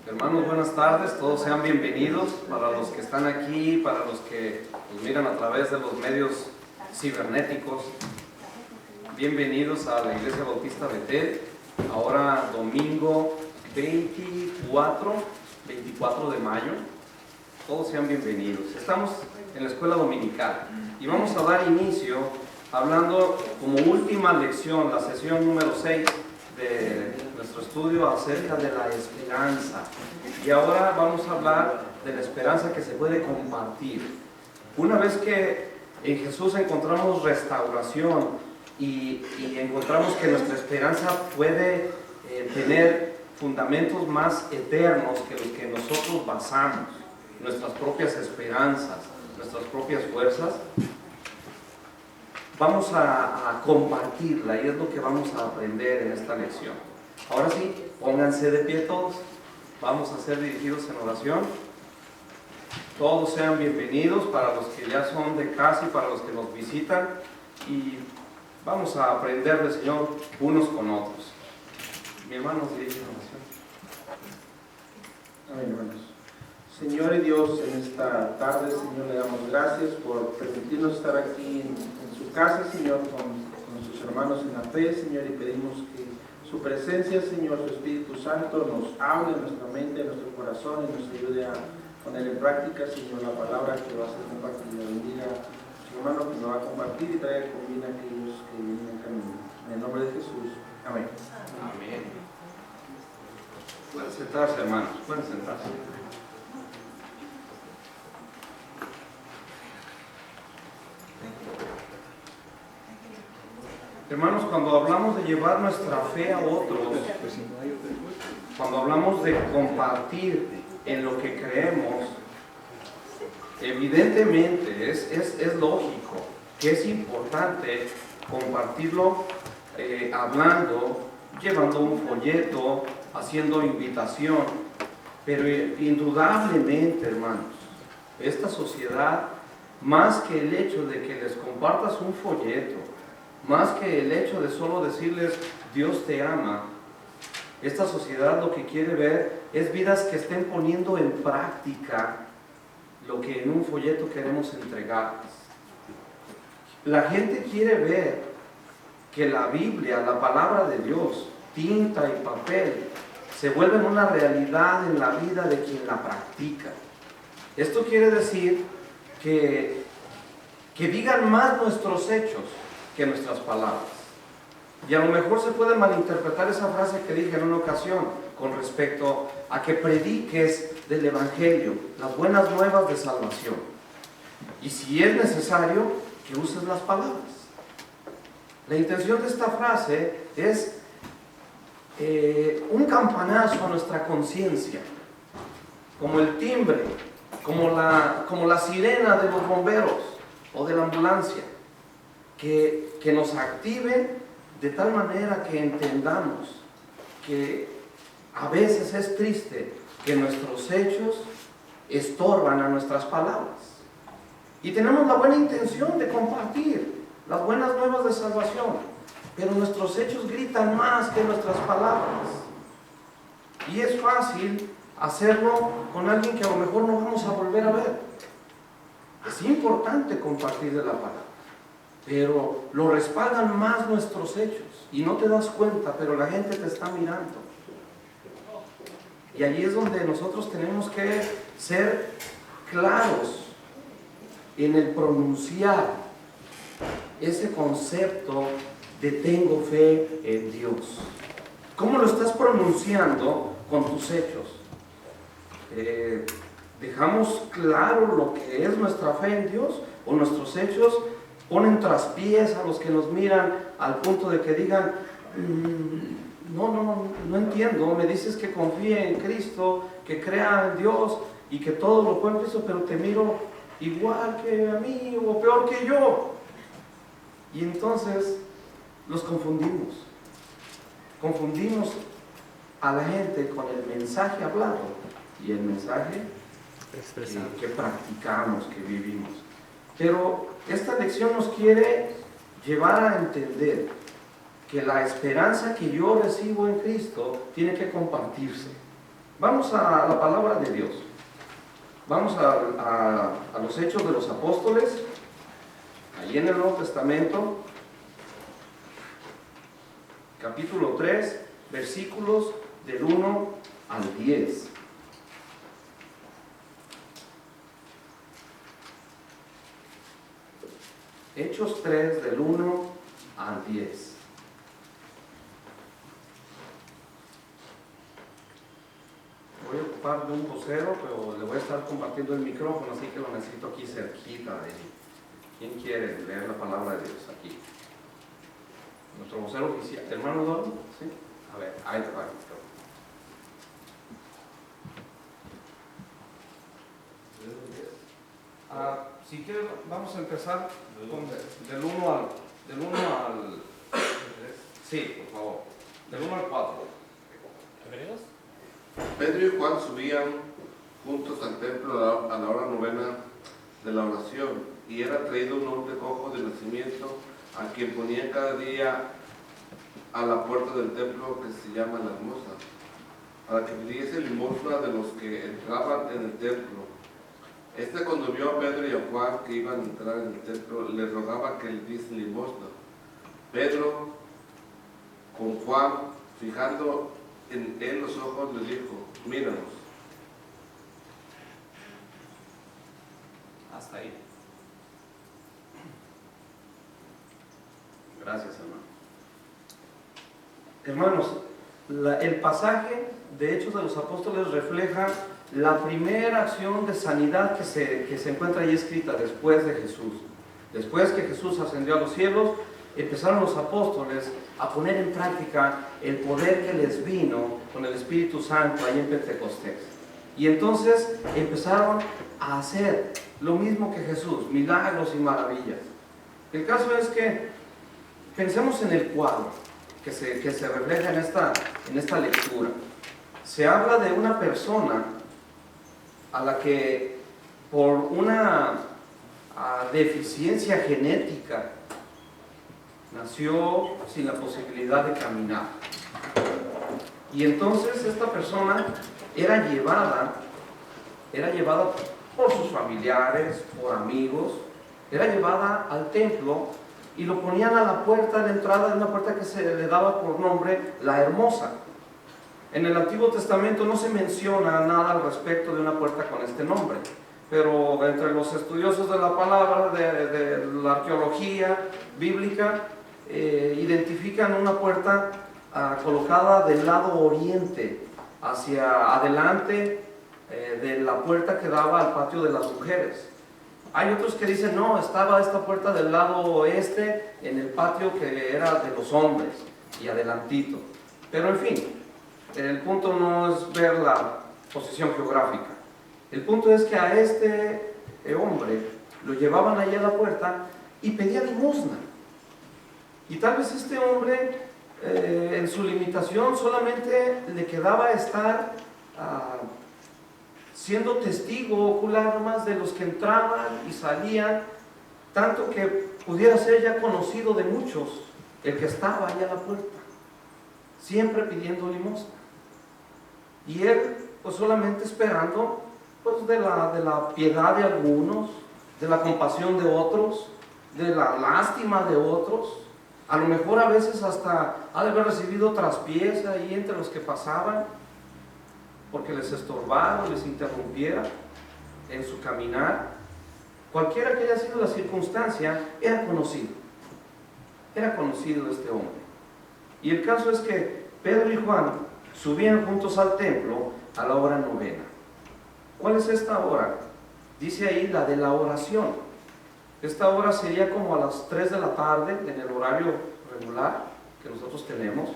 Hermanos, buenas tardes, todos sean bienvenidos, para los que están aquí, para los que nos miran a través de los medios cibernéticos. Bienvenidos a la Iglesia Bautista Betel, ahora domingo 24 de mayo. Todos sean bienvenidos. Estamos en la escuela dominical y vamos a dar inicio hablando como última lección, la sesión número 6 de nuestro estudio acerca de la esperanza. Y ahora vamos a hablar de la esperanza que se puede compartir. Una vez que en Jesús encontramos restauración y encontramos que nuestra esperanza puede tener fundamentos más eternos que los que nosotros basamos, nuestras propias esperanzas, nuestras propias fuerzas, vamos a compartirla y es lo que vamos a aprender en esta lección. Ahora sí, pónganse de pie todos. Vamos a ser dirigidos en oración. Todos sean bienvenidos, para los que ya son de casa y para los que nos visitan. Y vamos a aprender del Señor unos con otros. Mi hermano nos dirige en oración. Amén, hermanos. Señor y Dios, en esta tarde, Señor, le damos gracias por permitirnos estar aquí en su casa, Señor, con sus hermanos en la fe, Señor, y pedimos que su presencia, Señor, su Espíritu Santo nos hable en nuestra mente, en nuestro corazón y nos ayude a poner en práctica, Señor, la palabra que va a ser compartida. Bendiga a su hermano que nos va a compartir y traiga con vida a aquellos que vienen en camino. En el nombre de Jesús. Amén. Amén. Pueden sentarse, hermanos, pueden sentarse. Hermanos, cuando hablamos de llevar nuestra fe a otros, cuando hablamos de compartir en lo que creemos, evidentemente es lógico que es importante compartirlo hablando, llevando un folleto, haciendo invitación, pero indudablemente, hermanos, esta sociedad, más que el hecho de que les compartas un folleto, más que el hecho de solo decirles Dios te ama, esta sociedad lo que quiere ver es vidas que estén poniendo en práctica lo que en un folleto queremos entregarles. La gente quiere ver que la Biblia, la palabra de Dios, tinta y papel, se vuelven una realidad en la vida de quien la practica. Esto quiere decir que digan más nuestros hechos que nuestras palabras. Y a lo mejor se puede malinterpretar esa frase que dije en una ocasión con respecto a que prediques del Evangelio, las buenas nuevas de salvación. Y si es necesario, que uses las palabras. La intención de esta frase es un campanazo a nuestra conciencia, como el timbre, como la sirena de los bomberos o de la ambulancia, que nos active de tal manera que entendamos que a veces es triste que nuestros hechos estorban a nuestras palabras. Y tenemos la buena intención de compartir las buenas nuevas de salvación, pero nuestros hechos gritan más que nuestras palabras. Y es fácil hacerlo con alguien que a lo mejor no vamos a volver a ver. Es importante compartir de la palabra, pero lo respaldan más nuestros hechos y no te das cuenta, pero la gente te está mirando. Y allí es donde nosotros tenemos que ser claros en el pronunciar ese concepto de tengo fe en Dios. ¿Cómo lo estás pronunciando con tus hechos? ¿Dejamos claro lo que es nuestra fe en Dios? ¿O nuestros hechos ponen traspiés a los que nos miran al punto de que digan, no entiendo, me dices que confíe en Cristo, que crea en Dios y que todo lo puede en Cristo, pero te miro igual que a mí o peor que yo? Y entonces los confundimos a la gente con el mensaje hablado y el mensaje que practicamos, que vivimos. Pero esta lección nos quiere llevar a entender que la esperanza que yo recibo en Cristo tiene que compartirse. Vamos a la palabra de Dios. Vamos a los Hechos de los Apóstoles, allí en el Nuevo Testamento, capítulo 3, versículos del 1 al 10. Hechos 3, del 1 al 10. Voy a ocupar de un vocero, pero le voy a estar compartiendo el micrófono, así que lo necesito aquí cerquita de mí. ¿Quién quiere leer la palabra de Dios aquí? Nuestro vocero oficial, hermano Eduardo, ¿sí? A ver, ahí te va. Si quieres, vamos a empezar del 1 al... Sí, por favor. Del 1 al 4. ¿Hebreos? Pedro y Juan subían juntos al templo a la hora novena de la oración, y era traído un hombre cojo de nacimiento, a quien ponían cada día a la puerta del templo, que se llama La Hermosa, para que pidiese limosna de los que entraban en el templo. Cuando vio a Pedro y a Juan que iban a entrar en el templo, le rogaba que le diese limosna. Pedro, con Juan, fijando en él los ojos, le dijo: míranos. Hasta ahí. Gracias, hermano. Hermanos, el pasaje de Hechos de los Apóstoles refleja la primera acción de sanidad que se encuentra ahí escrita después de Jesús. Después que Jesús ascendió a los cielos, empezaron los apóstoles a poner en práctica el poder que les vino con el Espíritu Santo ahí en Pentecostés. Y entonces empezaron a hacer lo mismo que Jesús, milagros y maravillas. El caso es que pensemos en el cuadro que se refleja en esta lectura. Se habla de una persona a la que por una deficiencia genética nació sin la posibilidad de caminar. Y entonces esta persona era llevada por sus familiares, por amigos, era llevada al templo y lo ponían a la puerta de entrada de una puerta que se le daba por nombre La Hermosa. En el Antiguo Testamento no se menciona nada al respecto de una puerta con este nombre, pero entre los estudiosos de la palabra, de la arqueología bíblica, identifican una puerta colocada del lado oriente, hacia adelante de la puerta que daba al patio de las mujeres. Hay otros que dicen, no, estaba esta puerta del lado oeste, en el patio que era de los hombres, y adelantito. Pero en fin, el punto no es ver la posición geográfica. El punto es que a este hombre lo llevaban allá a la puerta y pedía limosna. Y tal vez este hombre, en su limitación, solamente le quedaba estar siendo testigo ocular más de los que entraban y salían, tanto que pudiera ser ya conocido de muchos el que estaba allá a la puerta, siempre pidiendo limosna. Y él, pues solamente esperando pues de la piedad de algunos, de la compasión de otros, de la lástima de otros. A lo mejor a veces hasta ha de haber recibido traspiés ahí entre los que pasaban, porque les estorbara, les interrumpiera en su caminar. Cualquiera que haya sido la circunstancia, era conocido este hombre. Y el caso es que Pedro y Juan subían juntos al templo a la hora novena. ¿Cuál es esta hora? Dice ahí la de la oración. Esta hora sería como a las 3 de la tarde en el horario regular que nosotros tenemos.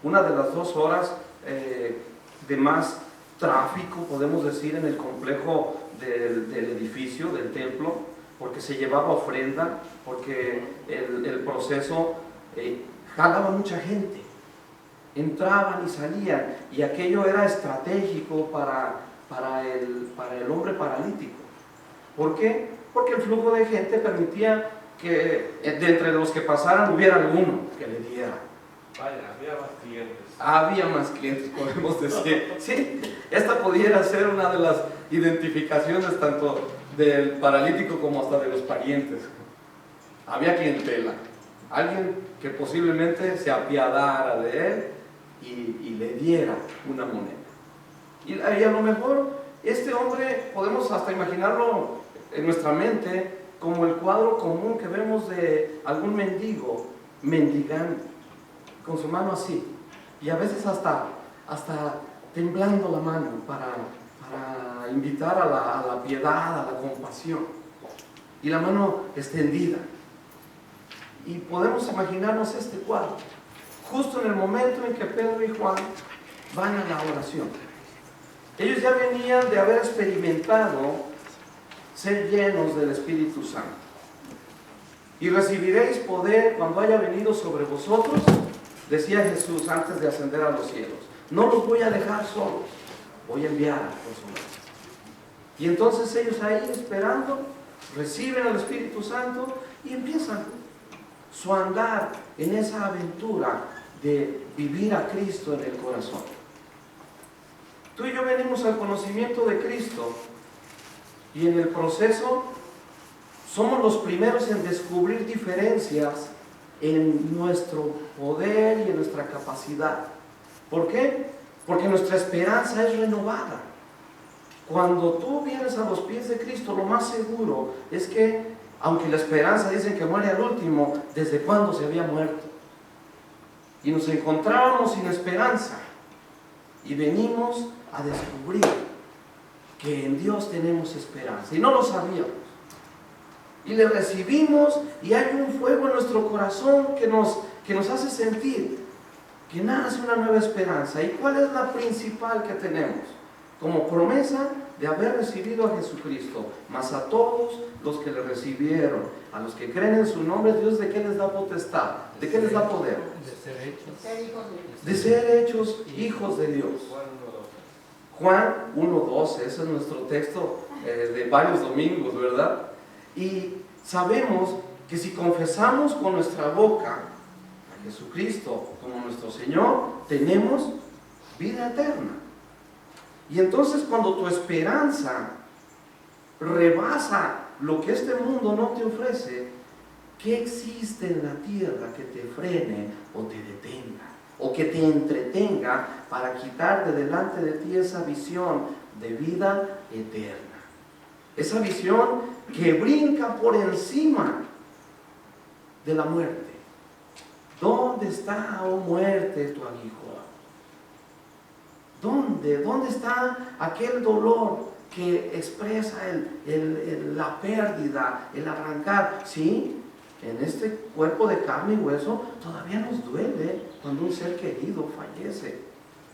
Una de las 2 horas de más tráfico, podemos decir, en el complejo del edificio, del templo, porque se llevaba ofrenda, porque el proceso jalaba mucha gente. Entraban y salían, y aquello era estratégico para el hombre paralítico. ¿Por qué? Porque el flujo de gente permitía que de entre los que pasaran hubiera alguno que le diera. Vaya, había bastidores. Había más clientes, podemos decir. Sí, esta pudiera ser una de las identificaciones tanto del paralítico como hasta de los parientes. Había clientela, alguien que posiblemente se apiadara de él y le diera una moneda. Y a lo mejor este hombre podemos hasta imaginarlo en nuestra mente como el cuadro común que vemos de algún mendigo mendigando con su mano así, y a veces hasta temblando la mano para invitar a la piedad, a la compasión, y la mano extendida. Y podemos imaginarnos este cuadro justo en el momento en que Pedro y Juan van a la oración. Ellos ya venían de haber experimentado ser llenos del Espíritu Santo. Y recibiréis poder cuando haya venido sobre vosotros, decía Jesús antes de ascender a los cielos. No los voy a dejar solos, voy a enviar a personas. Y entonces ellos ahí esperando, reciben al Espíritu Santo y empiezan su andar en esa aventura de vivir a Cristo en el corazón. Tú y yo venimos al conocimiento de Cristo y en el proceso somos los primeros en descubrir diferencias en nuestro poder y en nuestra capacidad. ¿Por qué? Porque nuestra esperanza es renovada. Cuando tú vienes a los pies de Cristo, lo más seguro es que, aunque la esperanza dicen que muere al último, ¿desde cuándo se había muerto? Y nos encontrábamos sin esperanza y venimos a descubrir que en Dios tenemos esperanza y no lo sabíamos. Y le recibimos y hay un fuego en nuestro corazón que nos hace sentir que nace una nueva esperanza. ¿Y cuál es la principal que tenemos? Como promesa de haber recibido a Jesucristo, mas a todos los que le recibieron, a los que creen en su nombre, Dios, ¿de qué les da potestad? ¿De qué les da poder? De ser hechos hijos de Dios. Juan 1:12, ese es nuestro texto de varios domingos, ¿verdad? Y sabemos que si confesamos con nuestra boca a Jesucristo como nuestro Señor, tenemos vida eterna. Y entonces cuando tu esperanza rebasa lo que este mundo no te ofrece, ¿qué existe en la tierra que te frene o te detenga? O que te entretenga para quitar de delante de ti esa visión de vida eterna. Esa visión que brinca por encima de la muerte. ¿Dónde está, oh muerte, tu aguijón? ¿Dónde está aquel dolor que expresa la pérdida, el arrancar? Sí, en este cuerpo de carne y hueso todavía nos duele cuando un ser querido fallece.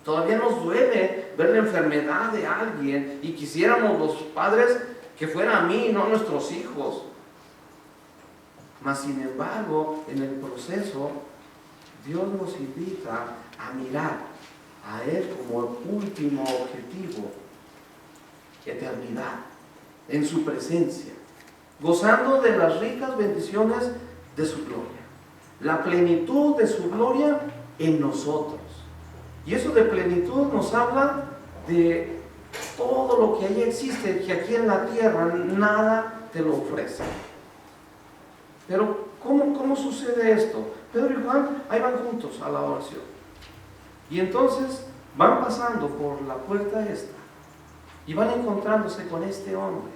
Todavía nos duele ver la enfermedad de alguien y quisiéramos los padres que fuera a mí, no a nuestros hijos. Mas sin embargo, en el proceso, Dios nos invita a mirar a Él como último objetivo, eternidad, en su presencia, gozando de las ricas bendiciones de su gloria, la plenitud de su gloria en nosotros. Y eso de plenitud nos habla de todo lo que allí existe, que aquí en la tierra nada te lo ofrece. Pero ¿cómo sucede esto? Pedro y Juan ahí van juntos a la oración. Y entonces van pasando por la puerta esta y van encontrándose con este hombre,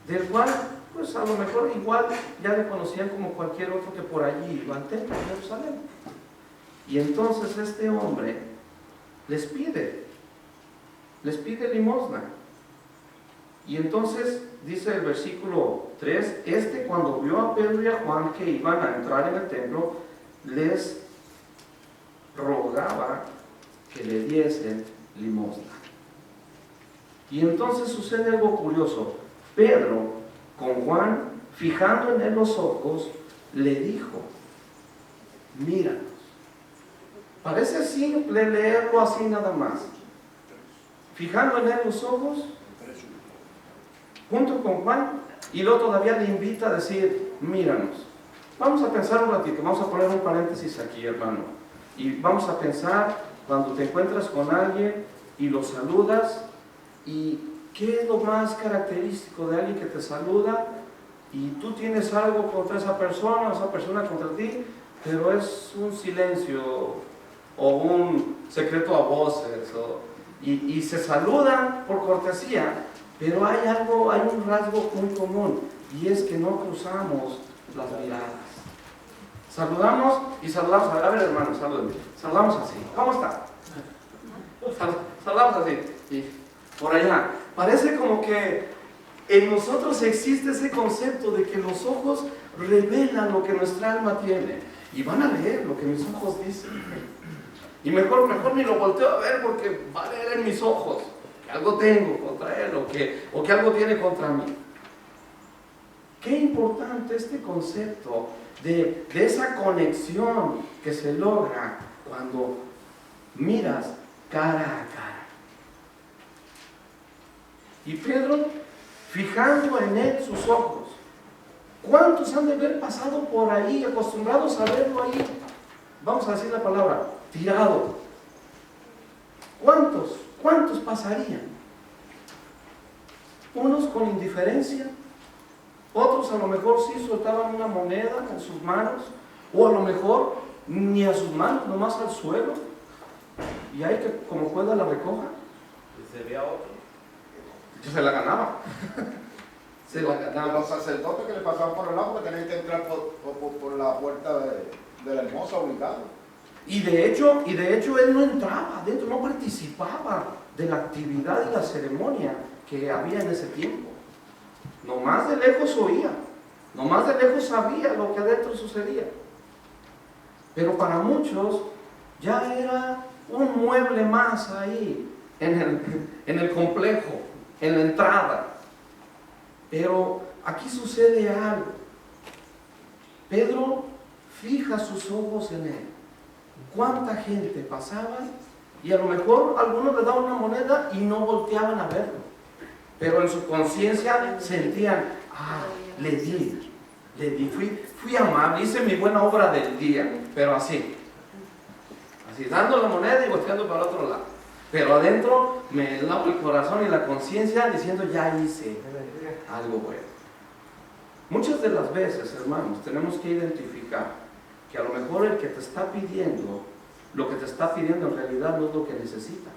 del cual, pues a lo mejor igual ya le conocían como cualquier otro que por allí iba al templo de Jerusalén. Y entonces este hombre les pide limosna. Y entonces dice el versículo 3, cuando vio a Pedro y a Juan que iban a entrar en el templo, les rogaba que le diesen limosna. Y entonces sucede algo curioso. Pedro, con Juan, fijando en él los ojos, le dijo: míranos. Parece simple leerlo así nada más. Fijando en él los ojos, junto con Juan, y luego todavía le invita a decir: míranos. Vamos a pensar un ratito, vamos a poner un paréntesis aquí, hermano. Y vamos a pensar cuando te encuentras con alguien y lo saludas, y qué es lo más característico de alguien que te saluda y tú tienes algo contra esa persona contra ti, pero es un silencio o un secreto a voces, y se saludan por cortesía, pero hay un rasgo muy común, y es que no cruzamos las miradas. Saludamos y saludamos. A ver, hermano, salúdenme. Saludamos así. ¿Cómo está? Saludamos así. Y por allá. Parece como que en nosotros existe ese concepto de que los ojos revelan lo que nuestra alma tiene. Y van a leer lo que mis ojos dicen. Y mejor ni lo volteo a ver, porque va a leer en mis ojos que algo tengo contra él o que algo tiene contra mí. Qué importante este concepto de esa conexión que se logra cuando miras cara a cara. Y Pedro, fijando en él sus ojos, ¿cuántos han de haber pasado por ahí, acostumbrados a verlo ahí? Vamos a decir la palabra, tirado. ¿Cuántos pasarían? Unos con indiferencia, otros a lo mejor sí soltaban una moneda en sus manos, o a lo mejor ni a sus manos, nomás al suelo, y hay que como pueda la recoja. Y se ve a otro. Se la ganaba. Se la ganaba. Los sacerdotes que le pasaban por el lado que tenían que entrar por la puerta de la hermosa obligado. Y de hecho él no entraba adentro, no participaba de la actividad y la ceremonia que había en ese tiempo. Nomás de lejos oía, nomás de lejos sabía lo que adentro sucedía. Pero para muchos ya era un mueble más ahí en el complejo, en la entrada. Pero aquí sucede algo. Pedro fija sus ojos en él. ¿Cuánta gente pasaba? Y a lo mejor algunos le daban una moneda y no volteaban a verlo. Pero en su conciencia sentían, le di, fui amable, hice mi buena obra del día, pero así, dando la moneda y volteando para el otro lado. Pero adentro me lavo el corazón y la conciencia diciendo, ya hice algo bueno. Muchas de las veces, hermanos, tenemos que identificar que a lo mejor el que te está pidiendo, lo que te está pidiendo en realidad no es lo que necesita.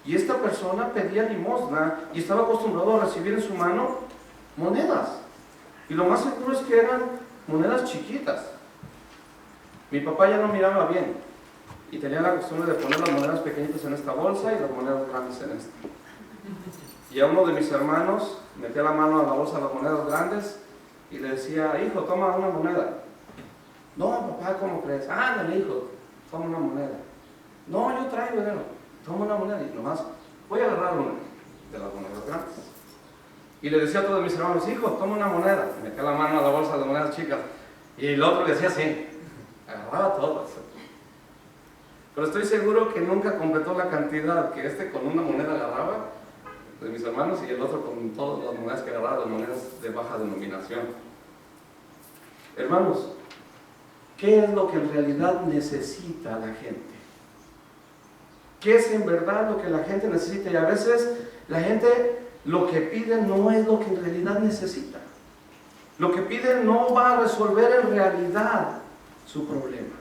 Y esta persona pedía limosna y estaba acostumbrado a recibir en su mano monedas. Y lo más seguro es que eran monedas chiquitas. Mi papá ya no miraba bien y tenía la costumbre de poner las monedas pequeñitas en esta bolsa y las monedas grandes en esta. Y a uno de mis hermanos metía la mano a la bolsa de las monedas grandes y le decía, hijo, toma una moneda. No, papá, ¿cómo crees? Ándale, hijo, toma una moneda. No, yo traigo dinero. Toma una moneda y nomás voy a agarrar una de las monedas grandes. Y le decía a todos mis hermanos, hijo, toma una moneda. Metía la mano a la bolsa de monedas chicas. Y el otro le decía así, agarraba todas. Pero estoy seguro que nunca completó la cantidad que este con una moneda agarraba de mis hermanos y el otro con todas las monedas que agarraba, las monedas de baja denominación. Hermanos, ¿qué es lo que en realidad necesita la gente? ¿Qué es en verdad lo que la gente necesita? Y a veces la gente lo que pide no es lo que en realidad necesita. Lo que pide no va a resolver en realidad su problema.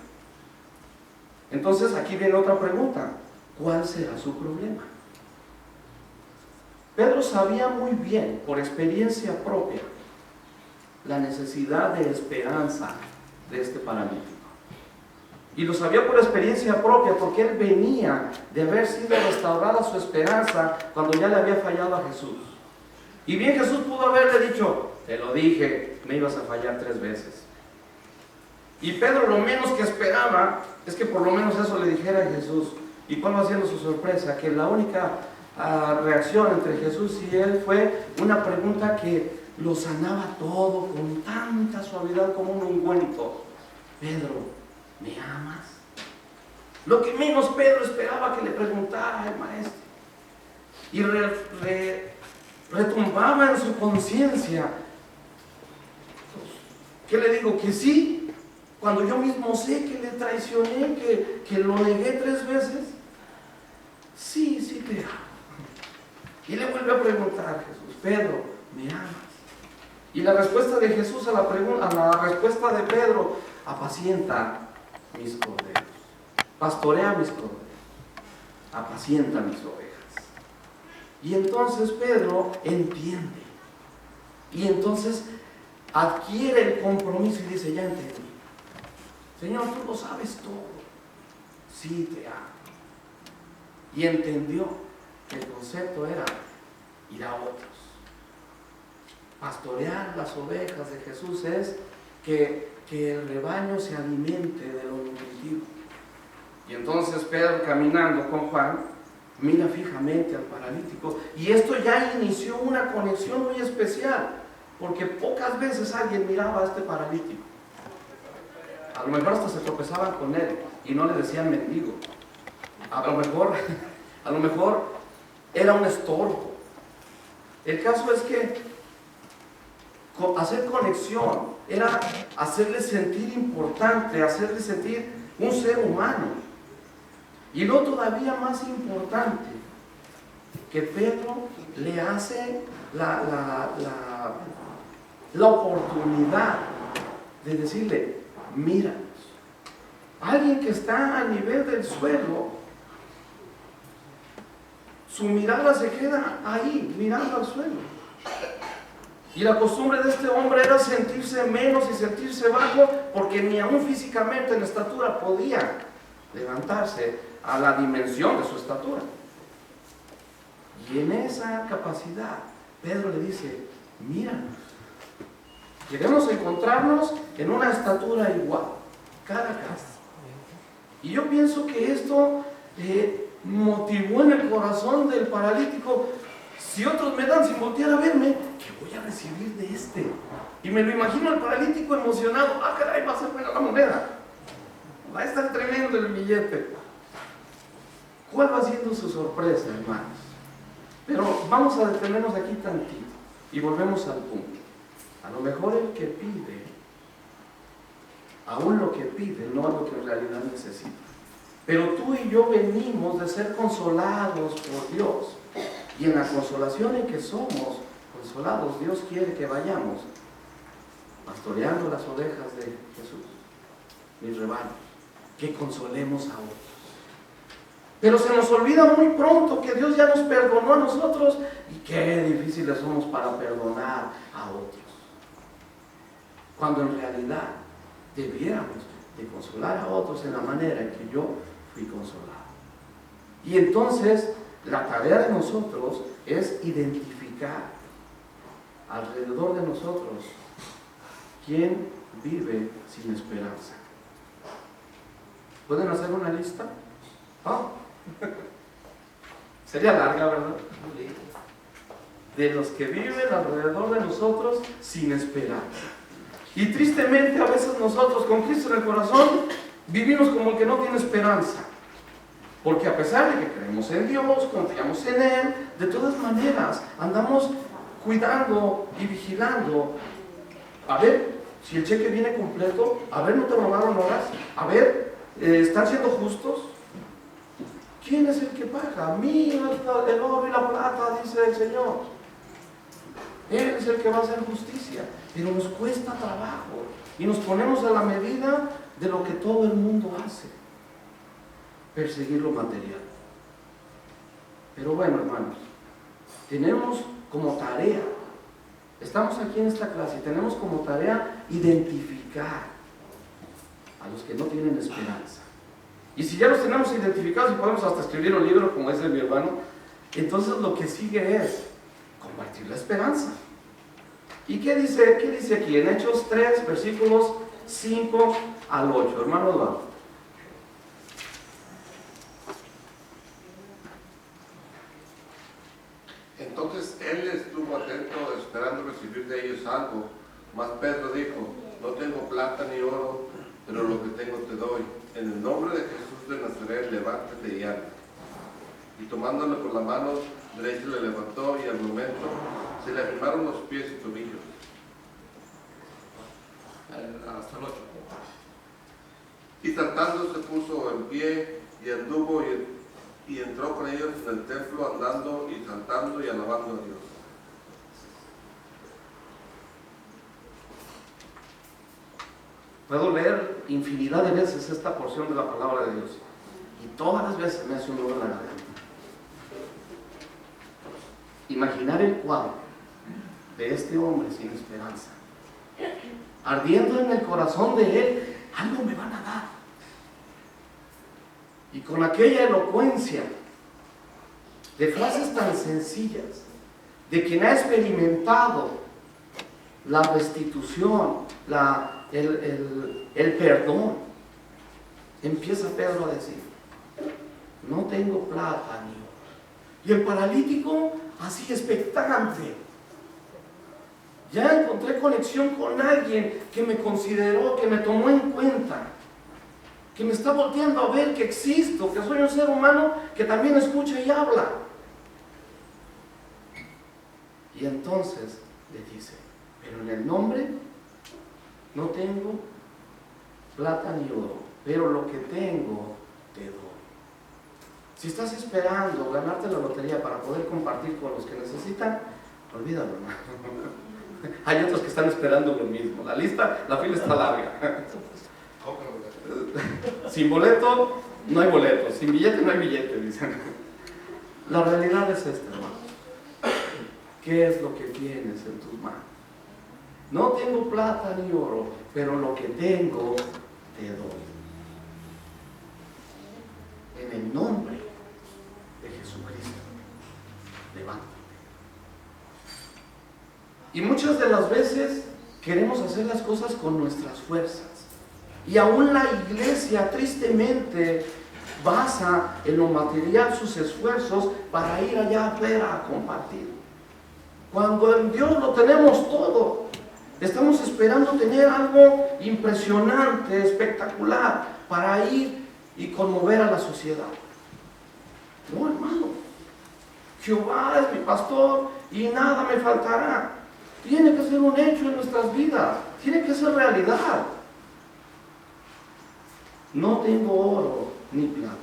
Entonces aquí viene otra pregunta. ¿Cuál será su problema? Pedro sabía muy bien, por experiencia propia, la necesidad de esperanza de este paralítico. Y lo sabía por experiencia propia, porque él venía de haber sido restaurada su esperanza cuando ya le había fallado a Jesús. Y bien Jesús pudo haberle dicho, te lo dije, me ibas a fallar 3 veces. Y Pedro lo menos que esperaba es que por lo menos eso le dijera a Jesús. ¿Y cuál va siendo su sorpresa? Que la única reacción entre Jesús y él fue una pregunta que lo sanaba todo con tanta suavidad como un ungüento. Pedro, ¿me amas? Lo que menos Pedro esperaba que le preguntara al maestro. Y retumbaba en su conciencia. ¿Qué le digo? Que sí. Cuando yo mismo sé que le traicioné, que lo negué 3 veces. Sí, sí te amo. Y le vuelve a preguntar a Jesús, Pedro, ¿me amas? Y la respuesta de Jesús a la respuesta de Pedro, apacienta mis corderos, pastorea mis corderos, apacienta mis ovejas. Y entonces Pedro entiende. Y entonces adquiere el compromiso y dice, ya entendí. Señor, tú lo sabes todo. Sí, te amo. Y entendió que el concepto era ir a otros. Pastorear las ovejas de Jesús es que el rebaño se alimente de lo nutritivo. Y entonces Pedro, caminando con Juan, mira fijamente al paralítico. Y esto ya inició una conexión muy especial, porque pocas veces alguien miraba a este paralítico. A lo mejor hasta se tropezaban con él y no le decían mendigo. A lo mejor era un estorbo. El caso es que hacer conexión era hacerle sentir importante, hacerle sentir un ser humano. Y lo todavía más importante, que Pedro le hace la oportunidad de decirle, míranos. Alguien que está a nivel del suelo, su mirada se queda ahí, mirando al suelo. Y la costumbre de este hombre era sentirse menos y sentirse bajo, porque ni aún físicamente en estatura podía levantarse a la dimensión de su estatura. Y en esa capacidad, Pedro le dice, míranos. Queremos encontrarnos en una estatura igual, cara a cara. Y yo pienso que esto motivó en el corazón del paralítico, si otros me dan sin voltear a verme, ¿qué voy a recibir de este? Y me lo imagino al paralítico emocionado, ah caray, va a ser buena la moneda, va a estar tremendo el billete. ¿Cuál va siendo su sorpresa, hermanos? Pero vamos a detenernos aquí tantito y volvemos al punto. A lo mejor el que pide, aún lo que pide, no es lo que en realidad necesita. Pero tú y yo venimos de ser consolados por Dios. Y en la consolación en que somos consolados, Dios quiere que vayamos pastoreando las ovejas de Jesús, mis rebaños, que consolemos a otros. Pero se nos olvida muy pronto que Dios ya nos perdonó a nosotros y qué difíciles somos para perdonar a otros. Cuando en realidad debiéramos de consolar a otros en la manera en que yo fui consolado. Y entonces la tarea de nosotros es identificar alrededor de nosotros quién vive sin esperanza. ¿Pueden hacer una lista? ¿Oh? Sería larga, ¿verdad? De los que viven alrededor de nosotros sin esperanza. Y tristemente a veces nosotros con Cristo en el corazón vivimos como el que no tiene esperanza. Porque a pesar de que creemos en Dios, confiamos en Él, de todas maneras andamos cuidando y vigilando. A ver si el cheque viene completo, a ver no te robaron horas, a ver, ¿están siendo justos? ¿Quién es el que paga? Mío el oro y la plata, dice el Señor. Él es el que va a hacer justicia, pero nos cuesta trabajo y nos ponemos a la medida de lo que todo el mundo hace, perseguir lo material. Pero bueno, hermanos, tenemos como tarea, estamos aquí en esta clase y tenemos como tarea identificar a los que no tienen esperanza. Y si ya los tenemos identificados y podemos hasta escribir un libro como ese de mi hermano, entonces lo que sigue es compartir la esperanza. ¿Y qué dice aquí? En Hechos 3, versículos 5 al 8. Hermano Eduardo. Entonces él estuvo atento, esperando recibir de ellos algo. Mas Pedro dijo, no tengo plata ni oro, pero lo que tengo te doy. En el nombre de Jesús de Nazaret, levántate y anda. Y tomándole por la mano derecha le levantó, y al momento se le afirmaron los pies y tobillos. Hasta el 8. Y saltando se puso en pie y anduvo y entró con ellos en el templo, andando y saltando y alabando a Dios. Puedo leer infinidad de veces esta porción de la palabra de Dios y todas las veces me hace un nudo en la garganta. Imaginar el cuadro de este hombre sin esperanza, ardiendo en el corazón de él, algo me van a dar. Y con aquella elocuencia de frases tan sencillas, de quien ha experimentado la restitución, el perdón, empieza Pedro a decir: no tengo plata ni oro. Y el paralítico así expectante: ya encontré conexión con alguien que me consideró, que me tomó en cuenta, que me está volteando a ver que existo, que soy un ser humano que también escucha y habla. Y entonces le dice: pero en el nombre no tengo plata ni oro, pero lo que tengo te doy. Si estás esperando ganarte la lotería para poder compartir con los que necesitan, olvídalo, hermano. Hay otros que están esperando lo mismo. La fila está larga. Sin boleto no hay boleto, sin billete no hay billete, dicen. La realidad es esta, hermano. ¿Qué es lo que tienes en tus manos? No tengo plata ni oro, pero lo que tengo te doy. En el nombre de Jesucristo, levántate. Y muchas de las veces queremos hacer las cosas con nuestras fuerzas. Y aún la iglesia tristemente basa en lo material sus esfuerzos para ir allá afuera a compartir. Cuando en Dios lo tenemos todo, estamos esperando tener algo impresionante, espectacular, para ir y conmover a la sociedad. No, hermano. Jehová es mi pastor y nada me faltará. Tiene que ser un hecho en nuestras vidas. Tiene que ser realidad. No tengo oro ni plata,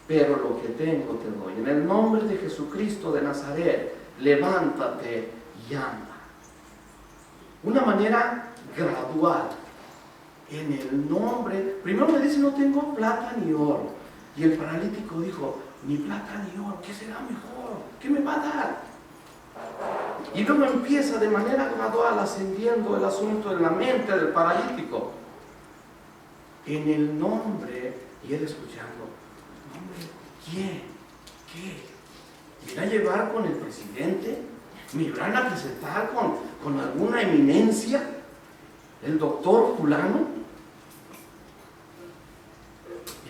pero lo que tengo te doy. En el nombre de Jesucristo de Nazaret, levántate y anda. Una manera gradual. En el nombre, primero me dice: no tengo plata ni oro. Y el paralítico dijo: ni plata ni oro, ¿qué será mejor? ¿Qué me va a dar? Y luego empieza de manera gradual ascendiendo el asunto en la mente del paralítico. En el nombre, y él escuchando: ¿nombre? ¿Quién? ¿Qué? ¿Me irá a llevar con el presidente? ¿Me irán a presentar con alguna eminencia? ¿El doctor fulano?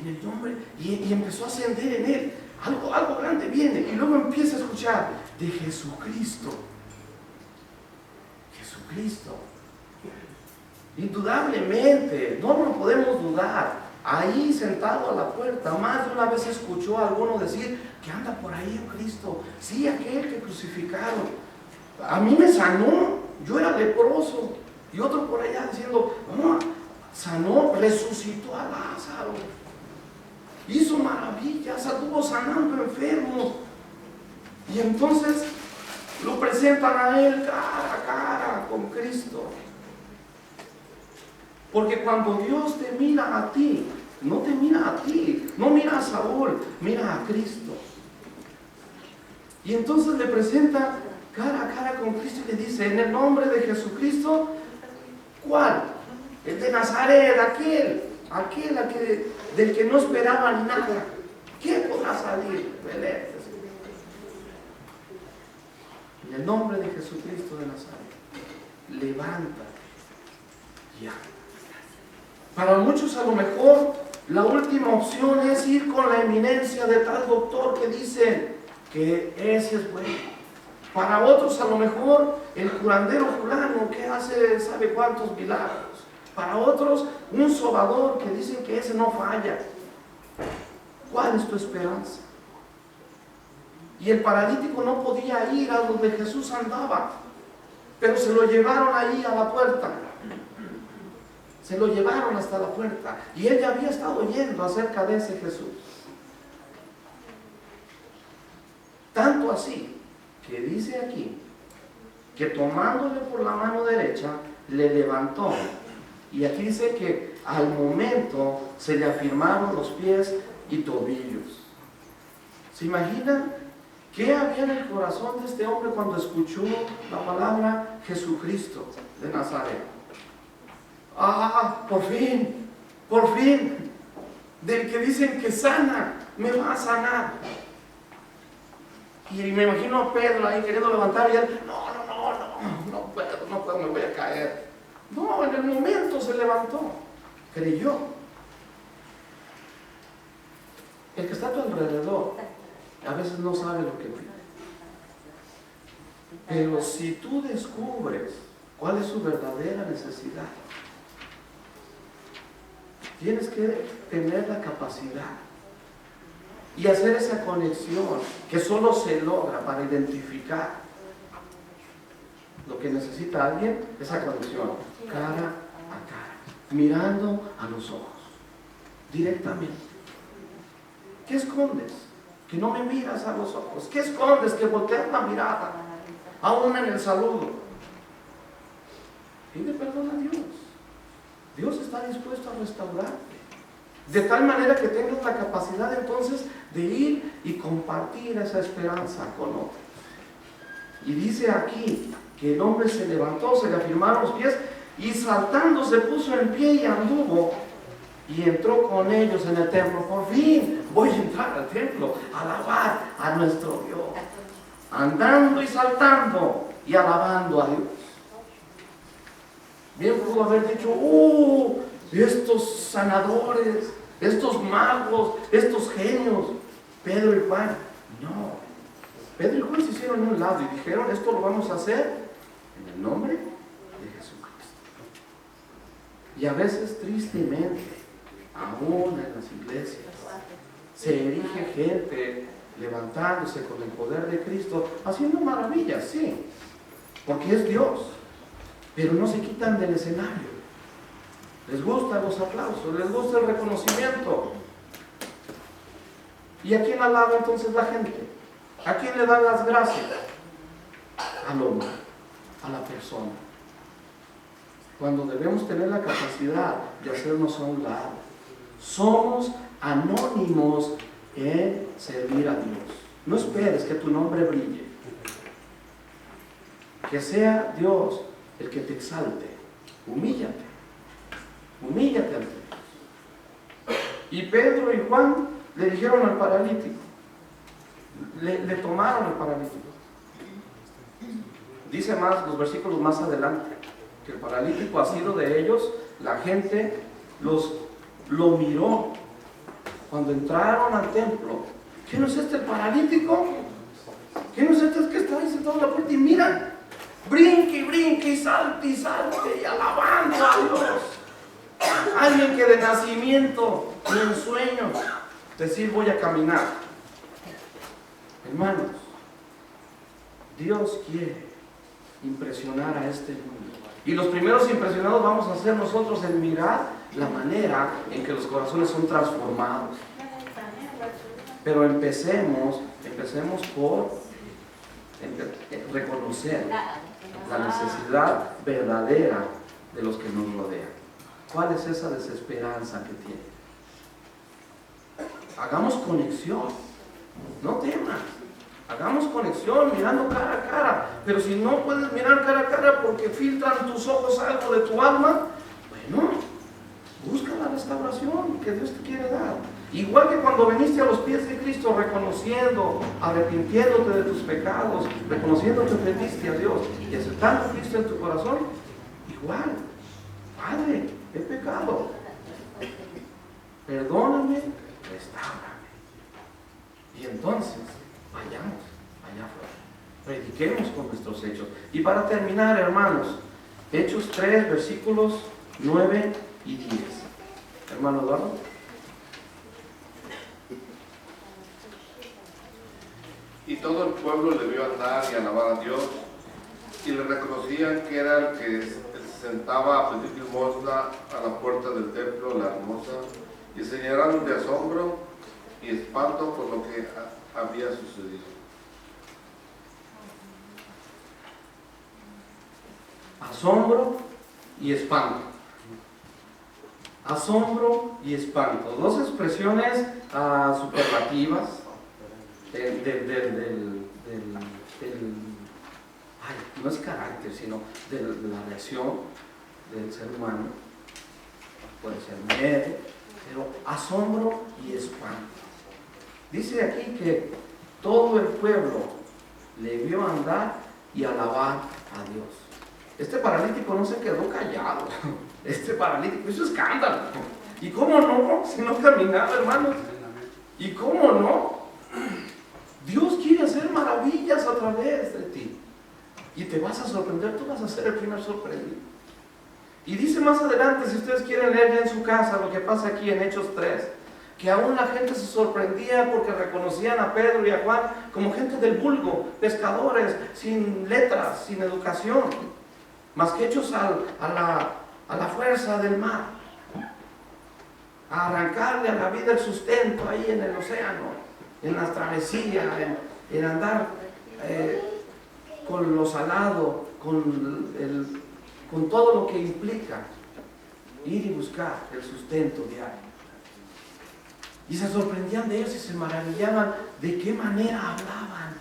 En el nombre, y empezó a ascender en él. Algo grande viene, y luego empieza a escuchar de Jesucristo. Jesucristo. Indudablemente, no lo podemos dudar. Ahí sentado a la puerta, más de una vez escuchó a alguno decir que anda por ahí en Cristo. Sí, aquel que crucificaron. A mí me sanó, yo era leproso. Y otro por allá diciendo: no, sanó, resucitó a Lázaro. Hizo maravillas, estuvo sanando enfermos. Y entonces lo presentan a él cara a cara con Cristo. Porque cuando Dios te mira a ti, no te mira a ti, no mira a Saúl, mira a Cristo. Y entonces le presenta cara a cara con Cristo y le dice: en el nombre de Jesucristo, ¿cuál? El de Nazaret, aquel del que no esperaban nada. ¿Qué podrá salir de él? En el nombre de Jesucristo de Nazaret, levántate y anda. Para muchos a lo mejor la última opción es ir con la eminencia de tal doctor que dicen que ese es bueno. Para otros a lo mejor el curandero fulano que hace sabe cuántos milagros. Para otros un sobador que dicen que ese no falla. ¿Cuál es tu esperanza? Y el paralítico no podía ir a donde Jesús andaba, pero se lo llevaron ahí a la puerta. Se lo llevaron hasta la puerta y él ya había estado oyendo acerca de ese Jesús. Tanto así que dice aquí que tomándole por la mano derecha le levantó, y aquí dice que al momento se le afirmaron los pies y tobillos. ¿Se imaginan qué había en el corazón de este hombre cuando escuchó la palabra Jesucristo de Nazaret? ¡Ah, por fin! Del que dicen que sana, me va a sanar. Y me imagino a Pedro ahí queriendo levantar y él, no puedo, me voy a caer. No, en el momento se levantó, creyó. El que está a tu alrededor a veces no sabe lo que pide. Pero si tú descubres cuál es su verdadera necesidad, tienes que tener la capacidad y hacer esa conexión que solo se logra para identificar lo que necesita alguien, esa conexión cara a cara, mirando a los ojos, directamente. ¿Qué escondes? Que no me miras a los ojos. ¿Qué escondes? Que volteas la mirada, aún en el saludo. Pide perdón a Dios. Dios está dispuesto a restaurarte, de tal manera que tengas la capacidad entonces de ir y compartir esa esperanza con otros. Y dice aquí que el hombre se levantó, se le afirmaron los pies y saltando se puso en pie y anduvo y entró con ellos en el templo. Por fin voy a entrar al templo a alabar a nuestro Dios, andando y saltando y alabando a Dios. Bien pudo haber dicho, estos sanadores, estos magos, estos genios, Pedro y Juan. No, Pedro y Juan se hicieron a un lado y dijeron, esto lo vamos a hacer en el nombre de Jesucristo. Y a veces tristemente, aún en las iglesias, se erige gente levantándose con el poder de Cristo, haciendo maravillas, sí, porque es Dios, pero no se quitan del escenario. Les gustan los aplausos, les gusta el reconocimiento. ¿Y a quién alaba entonces la gente? ¿A quién le dan las gracias? Al hombre, a la persona. Cuando debemos tener la capacidad de hacernos a un lado, somos anónimos en servir a Dios. No esperes que tu nombre brille. Que sea Dios el que te exalte. Humíllate ante Dios. Y Pedro y Juan le dijeron al paralítico, le tomaron al paralítico. Dice más, los versículos más adelante, que el paralítico ha sido de ellos, la gente lo miró cuando entraron al templo. ¿Qué no es este el paralítico? ¿Qué no es este que está ahí sentado en la puerta? Y miran, brinque y salte y alabando a Dios. Alguien que de nacimiento ni en sueños decir voy a caminar. Hermanos, Dios quiere impresionar a este mundo. Y los primeros impresionados vamos a ser nosotros en mirar la manera en que los corazones son transformados. Pero empecemos por reconocer la necesidad verdadera de los que nos rodean. ¿Cuál es esa desesperanza que tienen? Hagamos conexión, no temas. Hagamos conexión mirando cara a cara. Pero si no puedes mirar cara a cara porque filtran tus ojos algo de tu alma, bueno, busca la restauración que Dios te quiere dar. Igual que cuando viniste a los pies de Cristo reconociendo, arrepintiéndote de tus pecados, reconociendo que ofendiste a Dios y aceptando a Cristo en tu corazón, igual, Padre, he pecado, perdóname, restáurame. Y entonces, vayamos allá afuera, prediquemos con nuestros hechos. Y para terminar, hermanos, Hechos 3, versículos 9 y 10. Hermano Eduardo. Y todo el pueblo le vio andar y alabar a Dios, y le reconocían que era el sentaba a pedir limosna a la puerta del templo, la hermosa, y se llenaron de asombro y espanto por lo que había sucedido. Asombro y espanto. Asombro y espanto. Dos expresiones superlativas no es carácter, sino de la reacción del ser humano. Puede ser miedo, pero asombro y espanto. Dice aquí que todo el pueblo le vio andar y alabar a Dios. Este paralítico no se quedó callado. Este paralítico hizo escándalo. ¿Y cómo no? Si no caminaba, hermanos. ¿Y cómo no? Dios quiere hacer maravillas a través de ti. Y te vas a sorprender, tú vas a ser el primer sorprendido. Y dice más adelante, si ustedes quieren leer ya en su casa lo que pasa aquí en Hechos 3, que aún la gente se sorprendía porque reconocían a Pedro y a Juan como gente del vulgo, pescadores, sin letras, sin educación, más que hechos a la fuerza del mar, a arrancarle a la vida el sustento ahí en el océano, en la travesía, en andar con lo salado, con todo lo que implica ir y buscar el sustento diario. Y se sorprendían de ellos y se maravillaban de qué manera hablaban.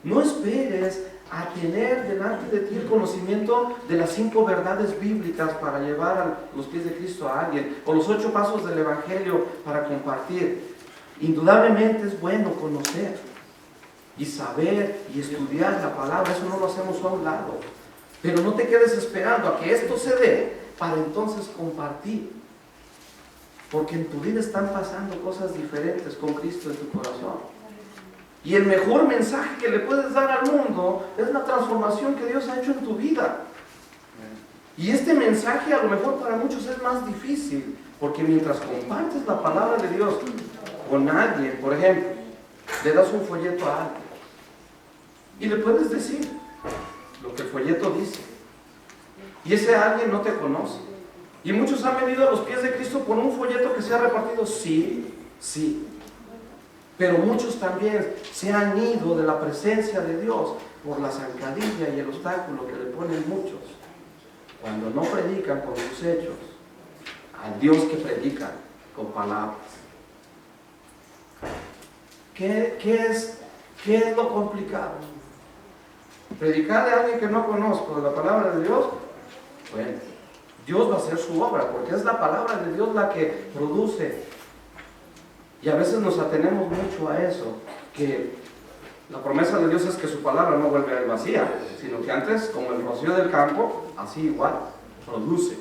No esperes a tener delante de ti el conocimiento de las 5 verdades bíblicas para llevar a los pies de Cristo a alguien, o los 8 pasos del Evangelio para compartir. Indudablemente es bueno conocer y saber y estudiar la palabra, eso no lo hacemos a un lado. Pero no te quedes esperando a que esto se dé para entonces compartir. Porque en tu vida están pasando cosas diferentes con Cristo en tu corazón. Y el mejor mensaje que le puedes dar al mundo es la transformación que Dios ha hecho en tu vida. Y este mensaje a lo mejor para muchos es más difícil, porque mientras compartes la palabra de Dios con alguien, por ejemplo, le das un folleto a alguien y le puedes decir lo que el folleto dice. Y ese alguien no te conoce. Y muchos han venido a los pies de Cristo por un folleto que se ha repartido, sí. Pero muchos también se han ido de la presencia de Dios por la zancadilla y el obstáculo que le ponen muchos, cuando no predican con sus hechos al Dios que predican con palabras. ¿Qué es lo complicado? Predicarle a alguien que no conozco de la palabra de Dios. Bueno, Dios va a hacer su obra, porque es la palabra de Dios la que produce. Y a veces nos atenemos mucho a eso, que la promesa de Dios es que su palabra no vuelve a ir vacía, sino que antes, como el rocío del campo, así igual, produce.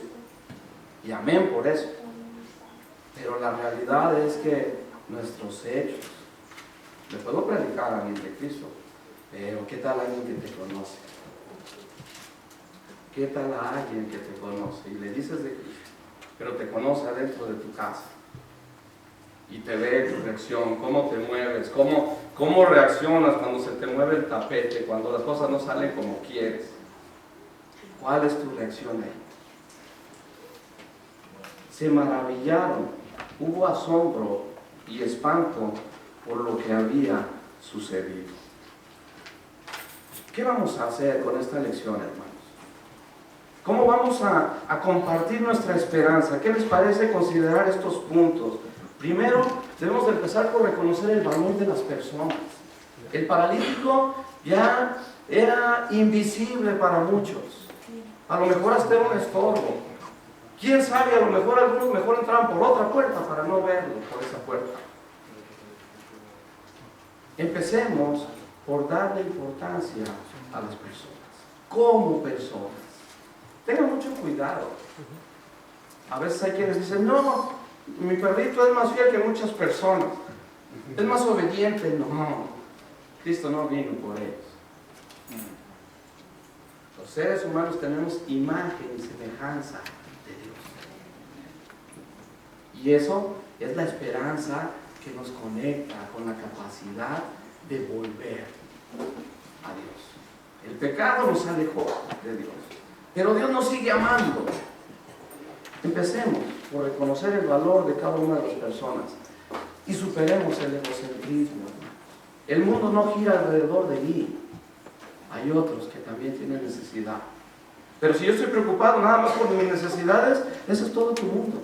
Y amén por eso. Pero la realidad es que nuestros hechos, le puedo predicar a alguien de Cristo, pero ¿qué tal a alguien que te conoce? ¿Qué tal a alguien que te conoce? Y le dices de Cristo, pero te conoce adentro de tu casa. Y te ve tu reacción, cómo te mueves, cómo reaccionas cuando se te mueve el tapete, cuando las cosas no salen como quieres. ¿Cuál es tu reacción ahí? Se maravillaron, hubo asombro y espanto por lo que había sucedido. ¿Qué vamos a hacer con esta lección, hermanos? ¿Cómo vamos a compartir nuestra esperanza? ¿Qué les parece considerar estos puntos? Primero, debemos de empezar por reconocer el valor de las personas. El paralítico ya era invisible para muchos. A lo mejor hasta era un estorbo. ¿Quién sabe? A lo mejor algunos mejor entraban por otra puerta para no verlo por esa puerta. Empecemos por darle importancia a las personas, como personas. Tengan mucho cuidado. A veces hay quienes dicen, no, mi perrito es más fiel que muchas personas, es más obediente. No, Cristo no vino por ellos. Los seres humanos tenemos imagen y semejanza de Dios. Y eso es la esperanza que nos conecta con la capacidad de volver a Dios. El pecado nos alejó de Dios, Pero Dios nos sigue amando. Empecemos por reconocer el valor de cada una de las personas y superemos el egocentrismo. El mundo no gira alrededor de mí. Hay otros que también tienen necesidad. Pero si yo estoy preocupado nada más por mis necesidades, eso es todo tu mundo.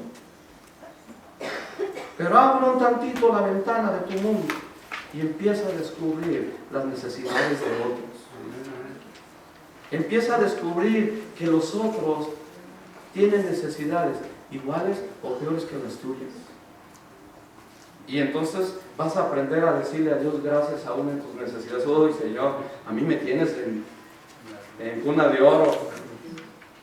Pero abre un tantito la ventana de tu mundo y empieza a descubrir las necesidades de otros. Empieza a descubrir que los otros tienen necesidades iguales o peores que las tuyas. Y entonces vas a aprender a decirle a Dios gracias aún en tus necesidades. Oh, Señor, a mí me tienes en cuna de oro.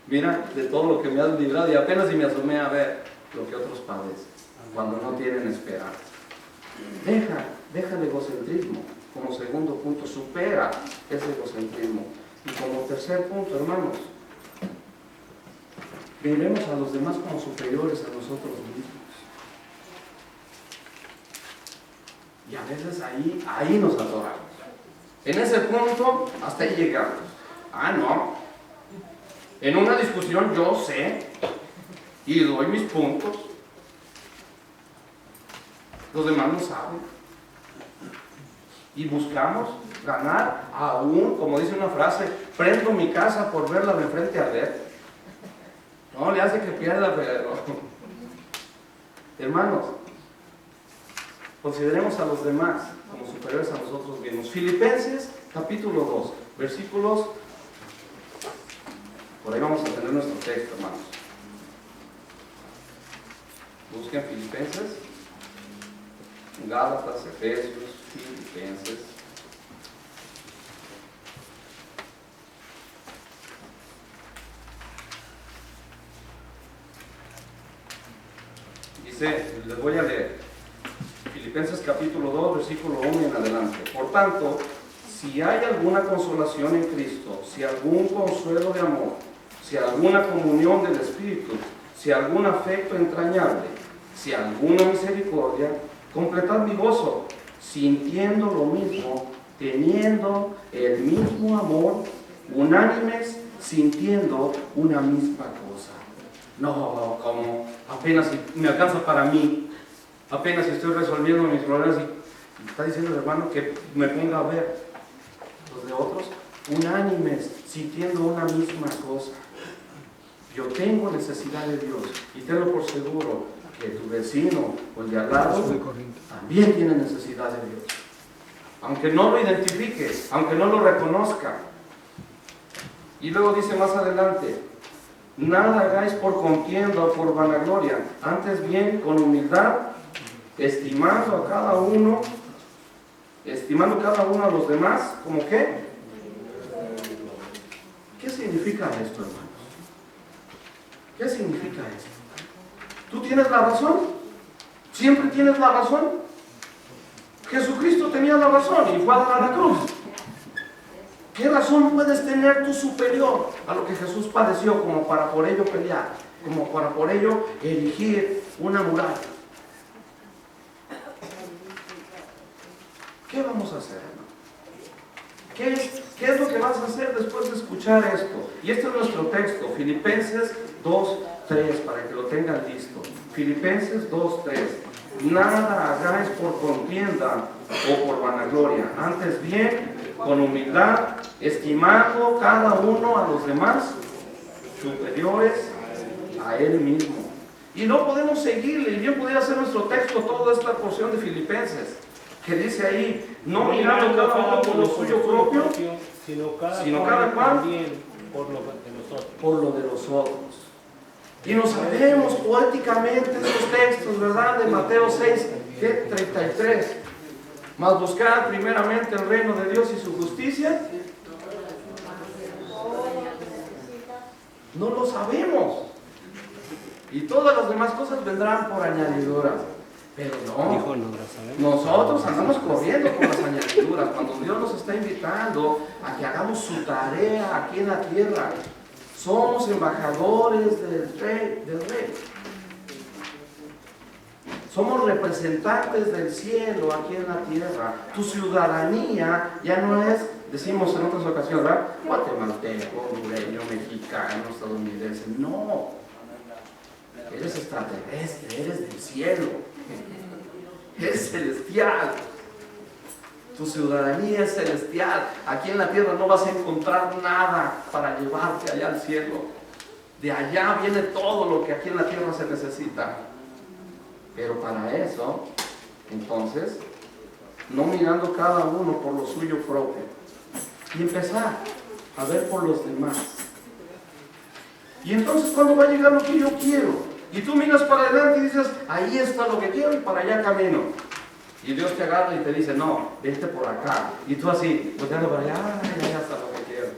Mira, de todo lo que me has librado, y apenas si me asomé a ver lo que otros padecen cuando no tienen esperanza. Deja el egocentrismo. Como segundo punto, supera ese egocentrismo. Y como tercer punto, hermanos, miremos a los demás como superiores a nosotros mismos. Y a veces ahí nos atoramos. En ese punto, hasta ahí llegamos. Ah, no. En una discusión yo sé y doy mis puntos. Los demás no saben. Y buscamos ganar aún, como dice una frase, prendo mi casa por verla de frente a ver. No le hace que pierda, pero... Hermanos, consideremos a los demás como superiores a nosotros mismos. Filipenses capítulo 2, versículos... Por ahí vamos a tener nuestro texto, hermanos. Busquen Filipenses, Gálatas, Efesios, Filipenses. Dice, les voy a leer. Filipenses capítulo 2, versículo 1 en adelante. Por tanto, si hay alguna consolación en Cristo, si algún consuelo de amor, si alguna comunión del Espíritu, si algún afecto entrañable, si alguna misericordia, completad mi gozo, sintiendo lo mismo, teniendo el mismo amor, unánimes, sintiendo una misma cosa. No, como apenas me alcanza para mí, apenas estoy resolviendo mis problemas y está diciendo el hermano que me ponga a ver los de otros, unánimes, sintiendo una misma cosa. Yo tengo necesidad de Dios y tenlo por seguro que tu vecino o el de al lado también tiene necesidad de Dios. Aunque no lo identifique, aunque no lo reconozca. Y luego dice más adelante, nada hagáis por contienda o por vanagloria, antes bien con humildad, estimando cada uno a los demás, ¿como qué? ¿Qué significa esto, hermanos? ¿Qué significa esto? ¿Tú tienes la razón? ¿Siempre tienes la razón? Jesucristo tenía la razón y fue a dar a la cruz. ¿Qué razón puedes tener tú superior a lo que Jesús padeció como para por ello pelear, como para por ello erigir una muralla? ¿Qué vamos a hacer, hermano? ¿Qué es lo que vas a hacer después de escuchar esto? Y este es nuestro texto, Filipenses 2:3, para que lo tengan listo. Filipenses 2:3. Nada hagáis por contienda o por vanagloria, antes bien con humildad, estimando cada uno a los demás superiores a él mismo. Y no podemos seguirle, y bien pudiera ser nuestro texto toda esta porción de Filipenses, que dice ahí, no mirando cada uno por lo suyo propio, sino cada cual también por lo de nosotros. Por lo de los otros. Y nos sabemos poéticamente esos textos, ¿verdad? De Mateo 6:33. Mas buscad primeramente el reino de Dios y su justicia. No lo sabemos. Y todas las demás cosas vendrán por añadidura. Pero no, nosotros andamos corriendo con las añadiduras cuando Dios nos está invitando a que hagamos su tarea aquí en la tierra. Somos embajadores del Rey. Somos representantes del cielo aquí en la tierra. Tu ciudadanía ya no es decimos en otras ocasiones, ¿verdad? Guatemalteco, hondureño, mexicano, estadounidense. No, eres extraterrestre, eres del cielo, eres celestial. Tu ciudadanía es celestial. Aquí en la tierra no vas a encontrar nada para llevarte allá al cielo. De allá viene todo lo que aquí en la tierra se necesita. Pero para eso, entonces, no mirando cada uno por lo suyo propio, y empezar a ver por los demás. Y entonces, ¿cuándo va a llegar lo que yo quiero? Y tú miras para adelante y dices, ahí está lo que quiero y para allá camino. Y Dios te agarra y te dice, no, vete por acá. Y tú así, volteando para allá, ya está lo que quiero.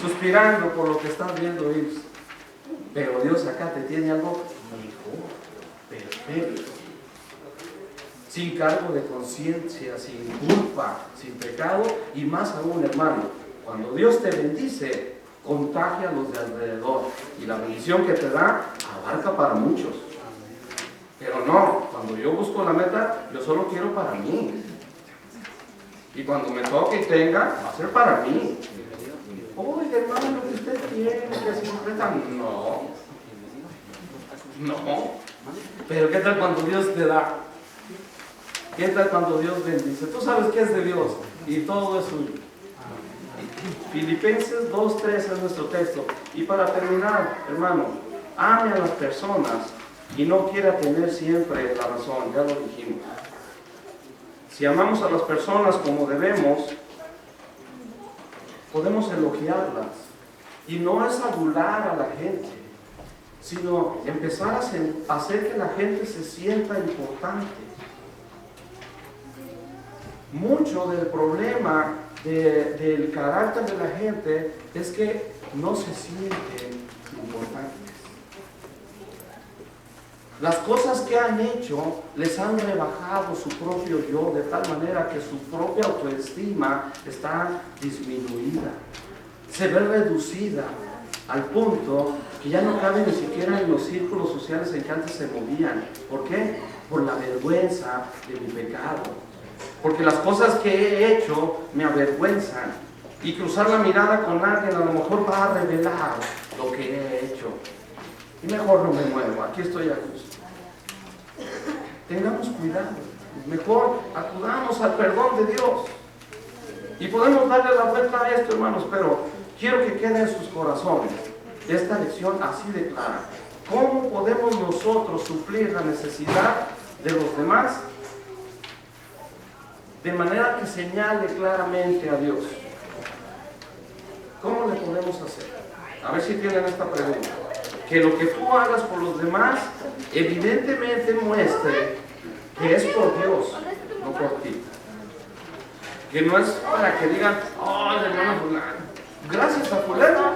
Suspirando por lo que estás viendo ir. Pero Dios acá te tiene algo mejor, perfecto. Sin cargo de conciencia, sin culpa, sin pecado, y más aún, hermano, cuando Dios te bendice, contagia a los de alrededor. Y la bendición que te da, abarca para muchos. Pero no, cuando yo busco la meta, yo solo quiero para mí. Y cuando me toque y tenga, va a ser para mí. Oye, hermano, lo que usted quiere, que se concreta. No. No. Pero ¿qué tal cuando Dios te da? ¿Qué tal cuando Dios bendice? Tú sabes que es de Dios y todo es suyo. Filipenses 2:3 es nuestro texto. Y para terminar, hermano, ame a las personas y no quiera tener siempre la razón, ya lo dijimos. Si amamos a las personas como debemos, podemos elogiarlas. Y no es adular a la gente, sino empezar a hacer que la gente se sienta importante. Mucho del problema del carácter de la gente es que no se sienten importantes. Las cosas que han hecho les han rebajado su propio yo, de tal manera que su propia autoestima está disminuida, se ve reducida al punto que ya no cabe ni siquiera en los círculos sociales en que antes se movían. ¿Por qué? Por la vergüenza de mi pecado. Porque las cosas que he hecho me avergüenzan. Y cruzar la mirada con alguien a lo mejor va a revelar lo que he hecho. Y mejor no me muevo, aquí estoy a gusto. Tengamos cuidado. Mejor acudamos al perdón de Dios. Y podemos darle la vuelta a esto, hermanos, pero quiero que quede en sus corazones esta lección así de clara. ¿Cómo podemos nosotros suplir la necesidad de los demás de manera que señale claramente a Dios? ¿Cómo le podemos hacer? A ver si tienen esta pregunta. Que lo que tú hagas por los demás evidentemente muestre que es por Dios, no por ti. Que no es para que digan, oh, hermano fulano, gracias a fulano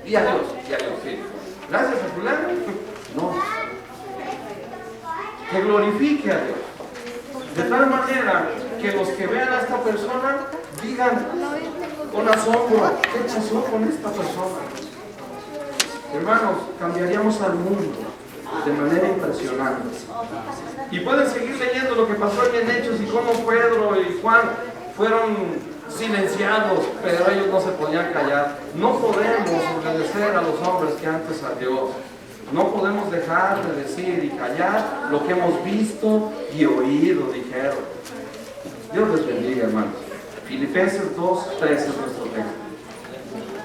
y a Dios, sí. Gracias a fulano, no. Que glorifique a Dios. De tal manera que los que vean a esta persona digan con asombro, ¿qué pasó con esta persona? Hermanos, cambiaríamos al mundo de manera impresionante. Y pueden seguir leyendo lo que pasó en Hechos y cómo Pedro y Juan fueron silenciados, pero ellos no se podían callar. No podemos obedecer a los hombres que antes a Dios. No podemos dejar de decir y callar lo que hemos visto y oído, dijeron. Dios les bendiga, hermanos. Filipenses 2:13 es nuestro